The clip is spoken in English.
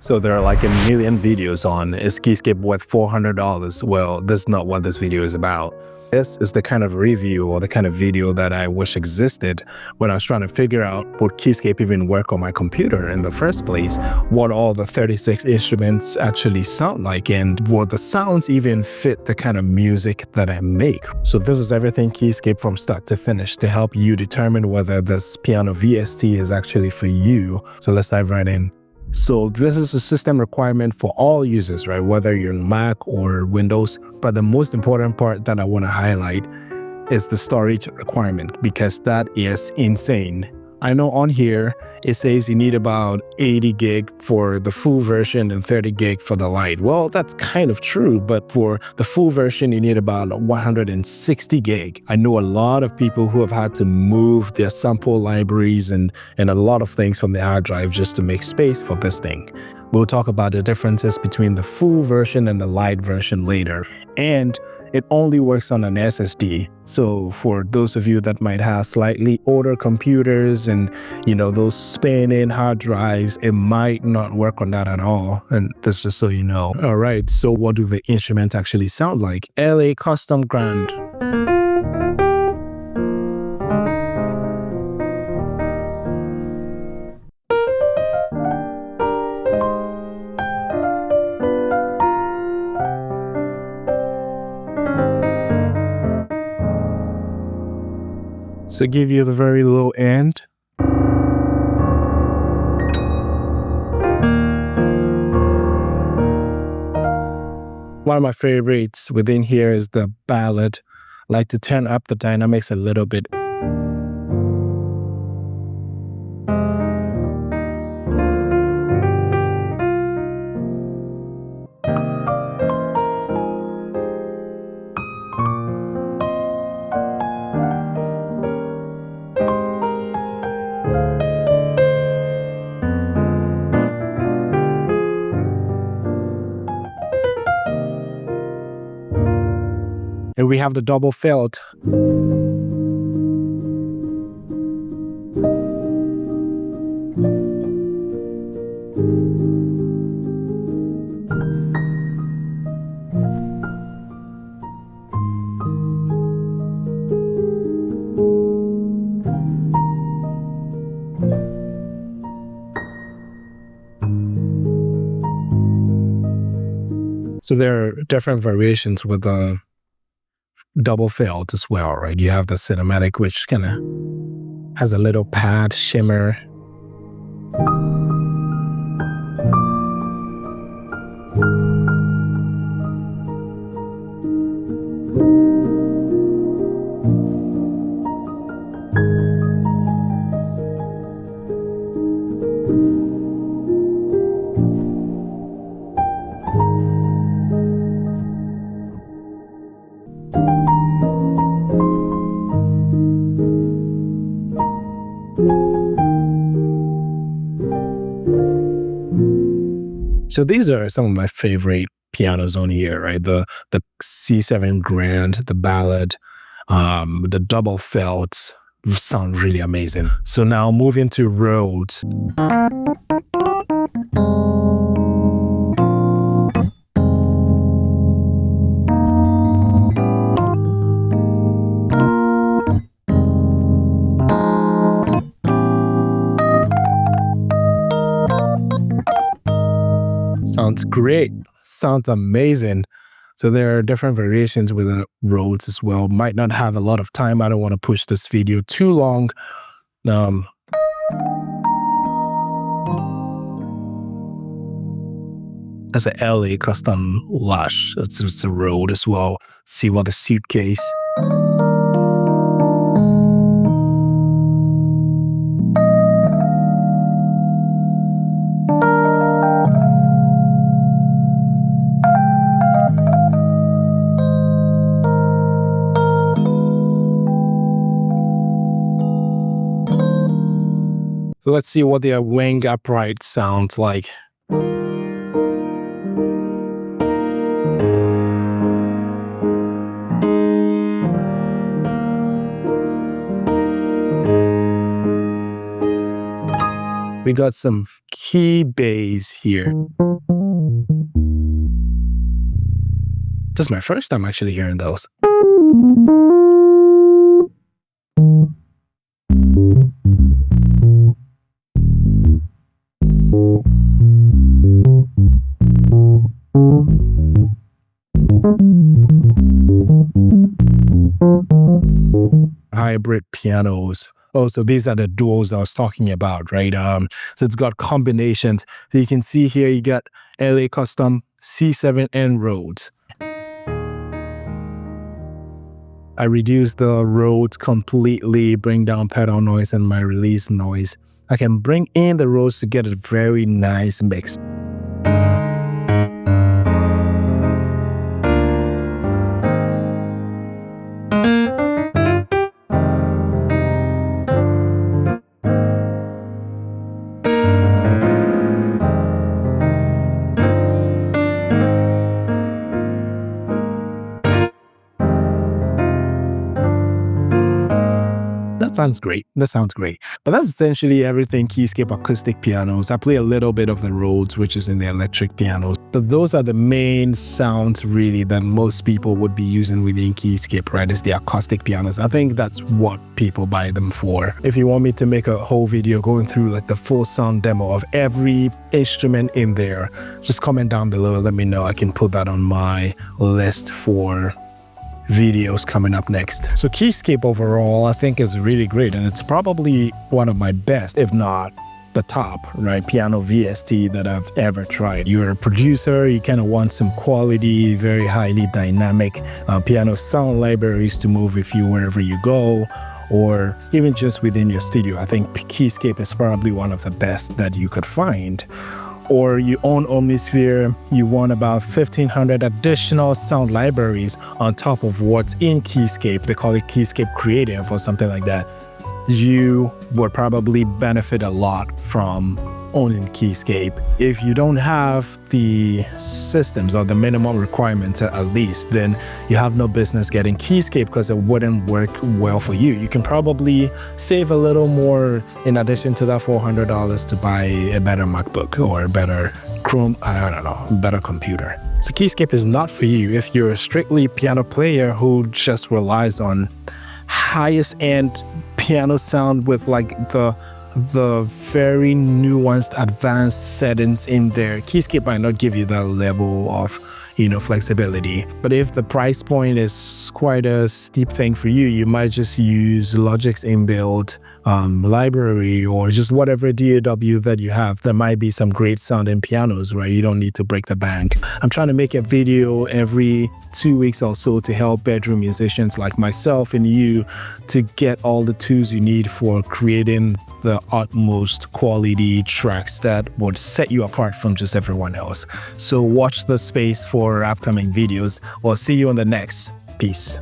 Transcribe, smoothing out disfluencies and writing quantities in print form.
So there are like a million videos on is Keyscape worth $400? Well, that's not what this video is about. This is the kind of review or the kind of video that I wish existed when I was trying to figure out would Keyscape even work on my computer in the first place, what all the 36 instruments actually sound like, and would the sounds even fit the kind of music that I make. So this is everything Keyscape from start to finish to help you determine whether this piano VST is actually for you. So let's dive right in. So this is a system requirement for all users, right? Whether you're Mac or Windows. But the most important part that I want to highlight is the storage requirement, because that is insane. I know on here it says you need about 80 gig for the full version and 30 gig for the light. Well, that's kind of true, but for the full version you need about 160 gig. I know a lot of people who have had to move their sample libraries and a lot of things from the hard drive just to make space for this thing. We'll talk about the differences between the full version and the light version later. And it only works on an SSD. So for those of you that might have slightly older computers and, you know, those spinning hard drives, it might not work on that at all. And that's just so you know. All right, so what do the instruments actually sound like? LA Custom Grand. So give you the very low end. One of my favorites within here is the Ballad. I like to turn up the dynamics a little bit. And we have the double felt. So there are different variations with the double felt as well, right? You have the cinematic, which kind of has a little pad shimmer. So these are some of my favorite pianos on here, right? The C7 Grand, the Ballad, the double felt sound really amazing. So now moving to Rhodes. Sounds great, sounds amazing. So there are different variations with the Rhodes as well. Might not have a lot of time. I don't want to push this video too long. That's a LA Custom Lush. It's a Rhodes as well. See what the Suitcase. So let's see what the wing upright sounds like. We got some key bass here. This is my first time actually hearing those. Hybrid pianos. Oh, so these are the duos I was talking about, right? So it's got combinations. So you can see here you got LA Custom, C7, and Rhodes. I reduced the Rhodes completely, bring down pedal noise and my release noise. I can bring in the Rhodes to get a very nice mix. Sounds great. That sounds great. But that's essentially everything Keyscape acoustic pianos. I play a little bit of the Rhodes, which is in the electric pianos. But those are the main sounds really that most people would be using within Keyscape, right? Is the acoustic pianos. I think that's what people buy them for. If you want me to make a whole video going through like the full sound demo of every instrument in there, just comment down below. Let me know. I can put that on my list for videos coming up next. So Keyscape overall I think is really great, and it's probably one of my best, if not the top, right, piano VST that I've ever tried. You're a producer, you kind of want some quality, very highly dynamic piano sound libraries to move with you wherever you go, or even just within your studio. I think Keyscape is probably one of the best that you could find. Or you own Omnisphere, you want about 1,500 additional sound libraries on top of what's in Keyscape. They call it Keyscape Creative or something like that. You would probably benefit a lot from owning Keyscape. If you don't have the systems or the minimum requirements at least, then you have no business getting Keyscape because it wouldn't work well for you. You can probably save a little more in addition to that $400 to buy a better MacBook or a better Chrome, I don't know, better computer. So Keyscape is not for you if you're a strictly piano player who just relies on highest end piano sound with like the very nuanced advanced settings in there. Keyscape might not give you that level of flexibility, but if the price point is quite a steep thing for you, you might just use Logic's inbuilt library or just whatever DAW that you have. There might be some great sounding pianos, right? You don't need to break the bank. I'm trying to make a video every 2 weeks or so to help bedroom musicians like myself and you to get all the tools you need for creating the utmost quality tracks that would set you apart from just everyone else. So watch the space for upcoming videos. I'll see you on the next. Peace.